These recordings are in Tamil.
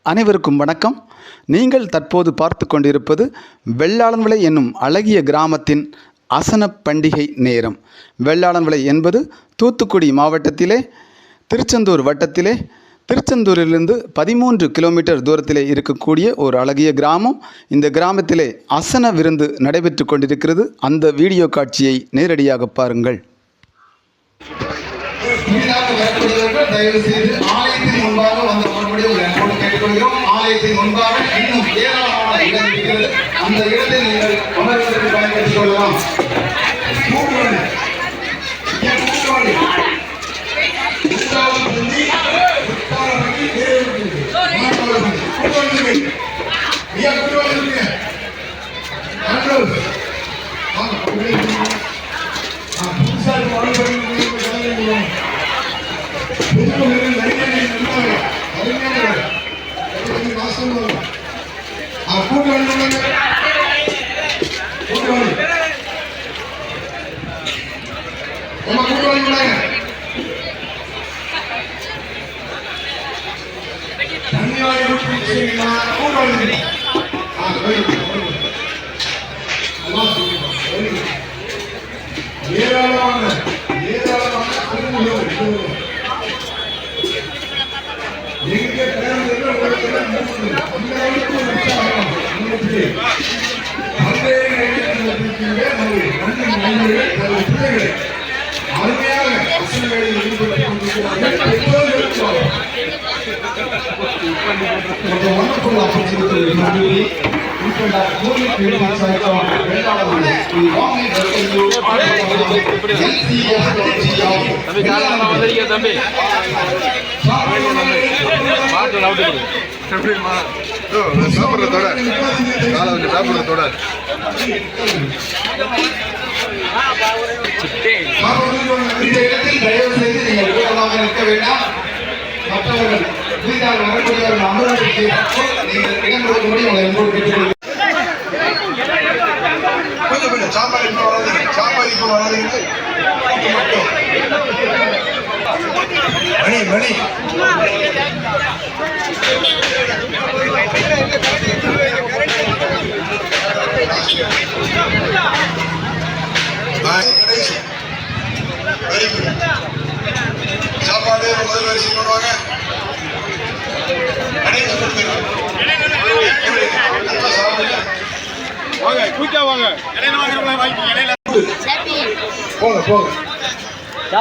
அனைவருக்கும் வணக்கம். நீங்கள் தற்போது பார்த்து கொண்டிருப்பது வெள்ளாளன்விளை என்னும் அழகிய கிராமத்தின் அசன பண்டிகை நேரம். வெள்ளாளன்விளை என்பது தூத்துக்குடி மாவட்டத்திலே திருச்செந்தூர் வட்டத்திலே திருச்செந்தூரிலிருந்து 13 கிலோமீட்டர் தூரத்திலே இருக்கக்கூடிய ஒரு அழகிய கிராமம். இந்த கிராமத்திலே அசன விருந்து நடைபெற்று கொண்டிருக்கிறது. அந்த வீடியோ காட்சியை நேரடியாக பாருங்கள். தயவு செய்து ஆலயத்தின் முன்பாக வந்து கேட்டுக்கொள்கிறோம். ஆலயத்தின் முன்பாக இன்னும் ஏராளமான இடம் இருக்கிறது. அந்த இடத்தை நீங்கள் அமர்வதற்கு பயன்படுத்திக் கொள்ளலாம். இந்த இடத்தில் தயவு செய்து நீங்கள் கூடமாக இருக்க வேண்டாம். மற்றவர்கள் புதிதாக வரக்கூடியவர்கள் அமர்வதற்கு நீங்கள் இடம் கொடுக்கும்படி உங்களை என்போடு கேட்டுக்கொள்கிறேன். சாப்பாடு இப்போ வராதுங்க, சாப்பாடு இப்போ வராதுங்க. மணி மணி சாப்பாடு முதல் வரிசை பண்ணுவாங்க.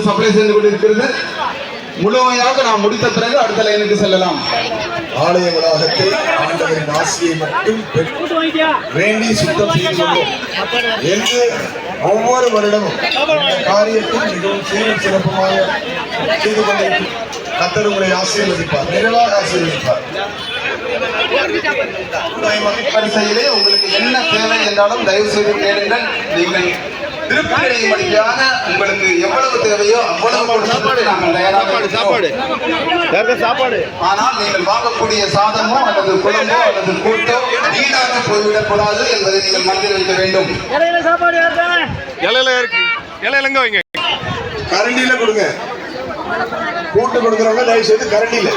சப்ளை செய்து கொண்டிருக்கிறது. முழுமையாக நாம் முடித்த பிறகு அடுத்த லைனுக்கு செல்லலாம். ஆலய வளாகத்தை ஆண்டவரின் ஆசியை மட்டும் வேண்டி சுத்தம் செய்து கொள்வோம் என்று ஒவ்வொரு வருடமும் காரியத்தில் மிகவும் சீரும் சிறப்புமாக செய்து கொண்டிருக்கும் கர்த்தர் உங்களை ஆசீர்வதிப்பார், நிறைவாக ஆசீர்வதிப்பார். வரிசையிலே உங்களுக்கு என்ன தேவை என்றாலும் தயவு செய்து கேளுங்கள். நீங்கள் திருப்பதியாக உங்களுக்கு எவ்வளவு தேவையோ அவ்வளவு நாங்கள் தயாராக சாப்பாடு. ஆனால் நீங்கள் வாங்கக்கூடிய சாதமோ அல்லது குழம்போ அல்லது கூட்டோ வீணாக போய்விடக் கூடாது என்பதை நீங்கள் மனதில் வைக்க வேண்டும். கரண்டியில கொடுங்க. கூட்டு கொடுக்கிறவங்க தயவு செய்து கரண்டியில.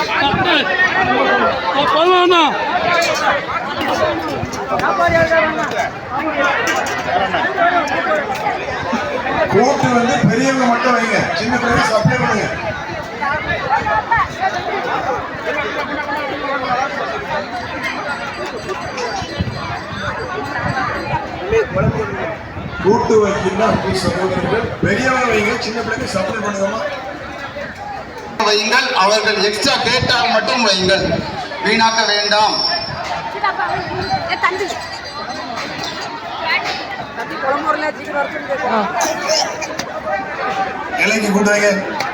கூட்டு வந்து பெரியவங்க மட்டும் வைங்க, சின்ன பிள்ளைங்க சப்ளை பண்ணுங்க. கூட்டு வைக்கின்ற சகோதரர்கள் பெரியவங்க வைங்க, சின்ன பிள்ளைங்க சப்ளை பண்ணுங்கம்மா. வையுங்கள், அவர்கள் எக்ஸ்ட்ரா கேட்டால் மட்டும் வையுங்கள், வீணாக்க வேண்டாம். இலைக்கு கொண்டு வைங்க.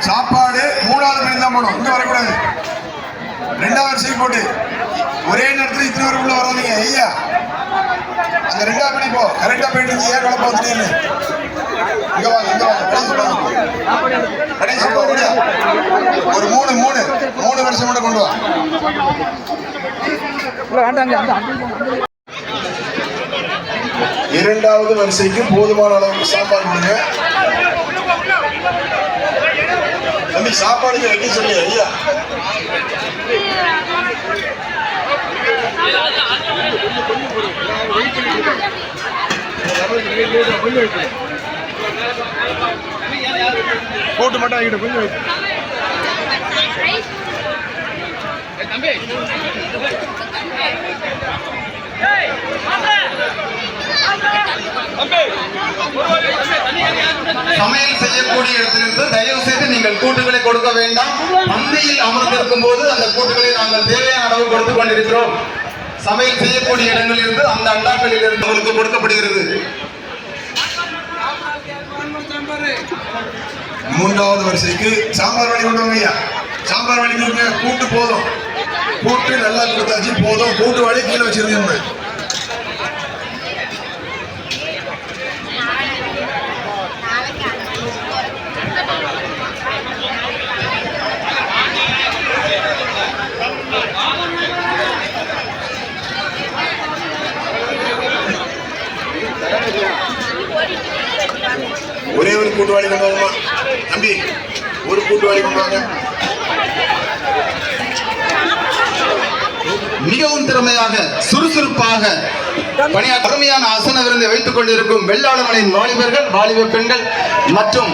சாப்பாடு 3வது மணி தான் போகணும், இங்க வரக்கூடாது. 2வது வரிசைக்கு போட்டு ஒரே நேரத்தில் இத்தனை பேருக்குள்ள வராதீங்க. ஐயா அந்த 2வது மணி போ, கரெக்டா போயிட்டு ஏன் குழப்பம் வந்துட்டீங்க. இங்க வாங்க, இங்க வாங்க, கடைசி போ. ஒரு 3 வருஷம் மட்டும் கொண்டு வா. இரண்டாவது வரிசைக்கு போதுமான அளவுக்கு சாப்பாடு கொடுங்க. தம்பி சாப்பாடு வைக்க சொல்லி ஐயா போட்டு மட்டும் ஆகிட்டு கொஞ்சம் சமையல் செய்யக்கூடிய இடத்திலிருந்து தயவு செய்து நீங்கள் கூட்டுகளை கொடுக்க வேண்டாம். பந்தியில் அமர்ந்திருக்கும் போது அந்த கூட்டுகளை நாங்கள் தேவையான அளவு கொடுத்துக் கொண்டிருக்கிறோம். சமையல் செய்யக்கூடிய இடங்களில் இருந்து அந்த அண்டாக்களில் இருந்து உங்களுக்கு கொடுக்கப்படுகிறது. மூன்றாவது வரிசைக்கு சாம்பார் வழி கொண்டு வாங்க ஐயா. சாம்பார் வழி கொடுங்க. கூட்டு போதும், கூட்டு நல்லா கொடுத்தாச்சு போதும். கூட்டு வழி கீழே வச்சிருக்கீங்க. ஒரே ஒரு கூட்டுவாளி கொண்டு வாங்கம்மா தம்பி, ஒரு கூட்டுவாளி கொண்டு வாங்க. மிகவும் திறமையாக சுறுசுறுப்பாக பணியாற்ற அருமையான அசன விருந்தை வைத்துக் கொண்டிருக்கும் வெள்ளாளமலையின் வாலிபர்கள், வாலிப பெண்கள் மற்றும்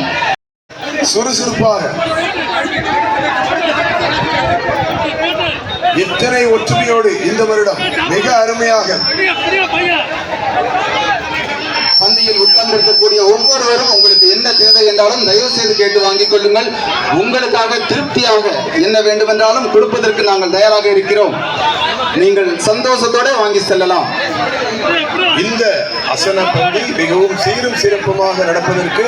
சுறுசுறுப்பாக இத்தனை ஒற்றுமையோடு இந்த வருடம் மிக அருமையாக பந்தியில் உட்கார்ந்திருக்கக்கூடிய ஒவ்வொருவரும் உங்களுக்கு என்ன தேவை என்றாலும் தயவு செய்து கேட்டு வாங்கிக் கொள்ளுங்கள். உங்களுக்காக திருப்தியாக என்ன வேண்டுமென்றாலும் கொடுப்பதற்கு நாங்கள் தயாராக இருக்கிறோம். நீங்கள் சந்தோஷத்தோட வாங்கி செல்லலாம். இந்த அசன பந்தி மிகவும் சீரும் சிறப்புமாக நடப்பதற்கு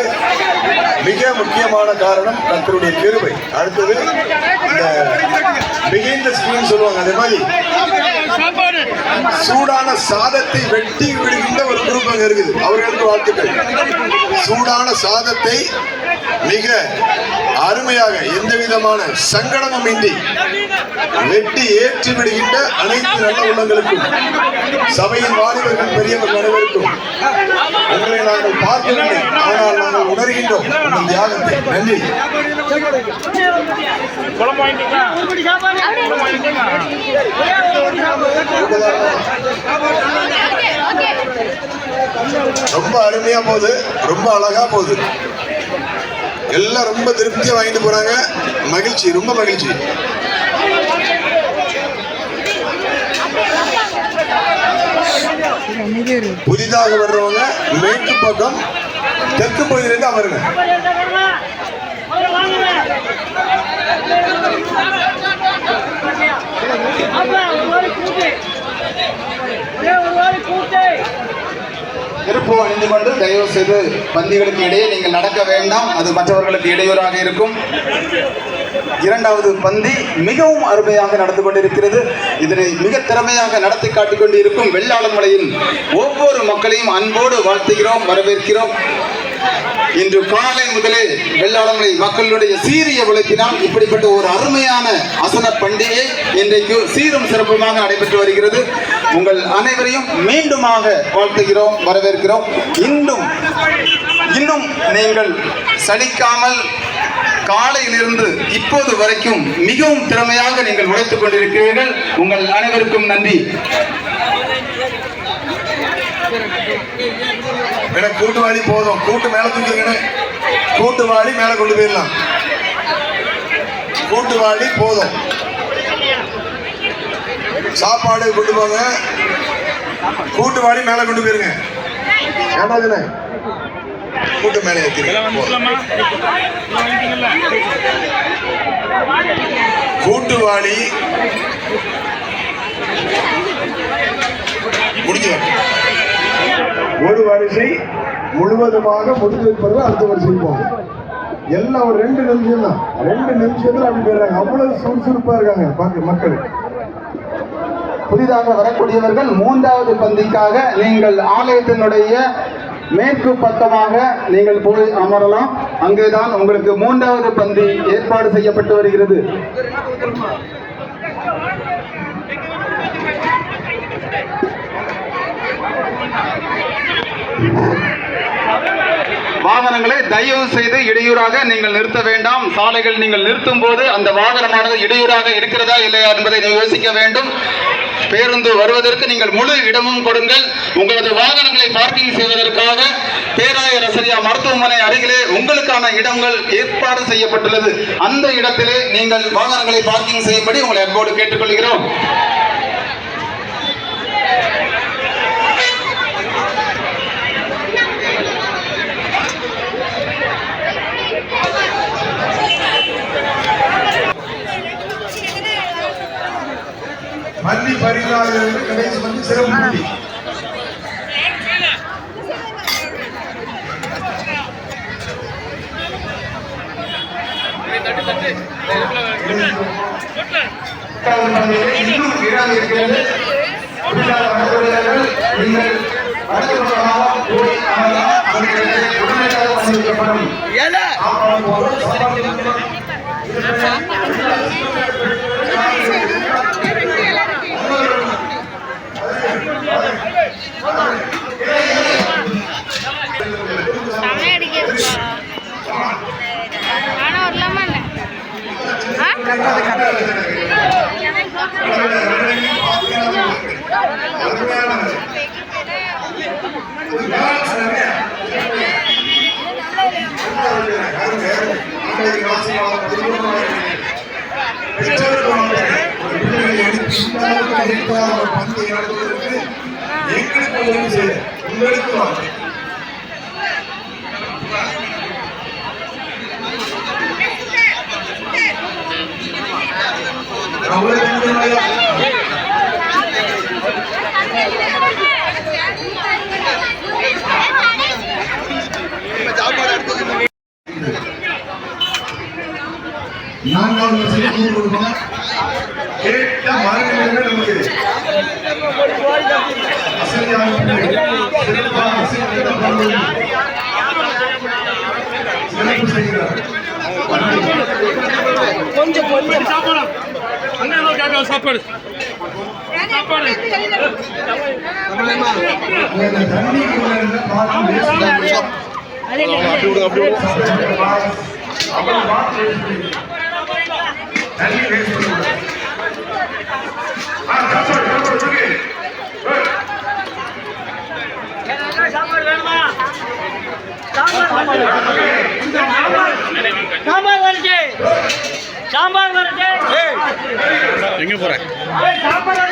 மிக முக்கியமான காரணம் கர்த்தருடைய கிருபை. அடுத்தது இந்த பிஹைண்ட் தி ஸ்கிரீன் சொல்லுவாங்க, அதே மாதிரி சூடான சாதத்தை வெட்டி விடுகின்ற ஒரு குரூப் அங்க இருக்குது. அவர்களுக்கு வாழ்த்துக்கள். சூடான சாதத்தை மிக அருமையாக எந்த விதமான சங்கடமும் இன்றி வெட்டி ஏற்றி விடுகின்ற அனைத்து நல்ல உள்ளங்களுக்கும், சபையின் வாலிபர்கள் பெரியவர்கள் அனைவருக்கும் உங்களை நாங்கள் பார்க்கவில்லை, ஆனால் நாங்கள் உணர்கின்றோம் உங்கள் தியாகத்தை. நன்றி. ரொம்ப அருமையா போகுது, ரொம்ப அழகா போகுது. எல்லாம் ரொம்ப திருப்தியா வாங்கிட்டு போறாங்க. மகிழ்ச்சி, ரொம்ப மகிழ்ச்சி. புதிதாக வர்றவங்க மேற்கு பக்கம் தெற்கு பகுதியிலிருந்து அமருங்க. திருப்பு அணிந்து கொண்டு தயவு செய்து பந்திகளுக்கு இடையே நீங்கள் நடக்க வேண்டாம். அது மற்றவர்களுக்கு இடையூறாக இருக்கும். இரண்டாவது பந்தி மிகவும் அருமையாக நடந்து கொண்டிருக்கிறது. இதனை மிக திறமையாக நடத்தி காட்டிக் கொண்டு இருக்கும் வெள்ளாளமலையின் ஒவ்வொரு மக்களையும் அன்போடு வாழ்த்துகிறோம், வரவேற்கிறோம். இன்று காலை முதலே வெள்ளாளமலை மக்களுடைய சீரிய உழைப்பினால் இப்படிப்பட்ட ஒரு அருமையான அசன பண்டிகை இன்றைக்கு சீரும் சிறப்புமாக நடைபெற்று வருகிறது. உங்கள் அனைவரையும் மீண்டுமாக வாழ்த்துகிறோம், வரவேற்கிறோம். இன்னும் நீங்கள் சலிக்காமல் காலையிலிருந்து இப்போது வரைக்கும் மிகவும் திறமையாக நீங்கள் உழைத்துக் கொண்டிருக்கிறீர்கள். உங்கள் அனைவருக்கும் நன்றி. கூட்டுவாளி போதும், கூட்டு மேல தூக்கிங்கன்னு கூட்டுவாளி மேல கொண்டு போயிடலாம். கூட்டுவாளி போதும். சாப்பாடு கொண்டு போங்க. கூட்டுவாளி மேல கொண்டு போயிருங்க. ஏமாதுனே கூட்டு மேல கூட்டுவாளி முடிஞ்சு ஒரு வரிசை முழுவதுமாக முடிஞ்சு வைப்பது. அடுத்த வரிசை போகும். எல்லாம் ஒரு 2 நிமிஷம் தான். 2 நிமிஷத்துல அப்படி போயிடுறாங்க. அவ்வளவு சுறுசுறுப்பா இருக்காங்க மக்கள். புதிதாக வரக்கூடியவர்கள் 3வது பந்திக்காக நீங்கள் ஆலயத்தினுடைய மேற்கு பக்கமாக நீங்கள் போய் அமரலாம். அங்கேதான் உங்களுக்கு 3வது பந்தி ஏற்பாடு செய்யப்பட்டு வருகிறது. வாகனங்களை தயவு செய்து இடையூறாக நீங்கள் நிறுத்த வேண்டாம். சாலைகள் நீங்கள் நிறுத்தும் போது அந்த வாகனமானது இடையூறாக இருக்கிறதா இல்லையா என்பதை யோசிக்க வேண்டும். பேருந்து வருவதற்கு நீங்கள் முழு இடமும் கொடுங்கள். உங்களது வாகனங்களை பார்க்கிங் செய்வதற்காக பேராயர் ரசரியா மருத்துவமனை அருகிலே உங்களுக்கான இடங்கள் ஏற்பாடு செய்யப்பட்டுள்ளது. அந்த இடத்திலே நீங்கள் வாகனங்களை பார்க்கிங் செய்யும்படி உங்களை அன்போடு கேட்டுக்கொள்கிறோம். பள்ளி பரிமாறுகிறது கடைசி வந்து சிறப்பு புள்ளி. இன்னும் இடம் இருக்கிறது. நீங்கள் போய் உடனடியாக அனுமதிக்கப்படும். நான்காவது வரிசையில் கொடுக்கணும். கேட்ட மாநிலங்கள் நமக்கு சிறப்பு செய்கிறார். கொஞ்சம் கொஞ்சம் சாப்பாடு சாப்பாடு சாப்பாடு சாம்பார் வேணுமா? சாம்பார் வருது, சாம்பார் வருது. எங்க போற? சாப்பாடு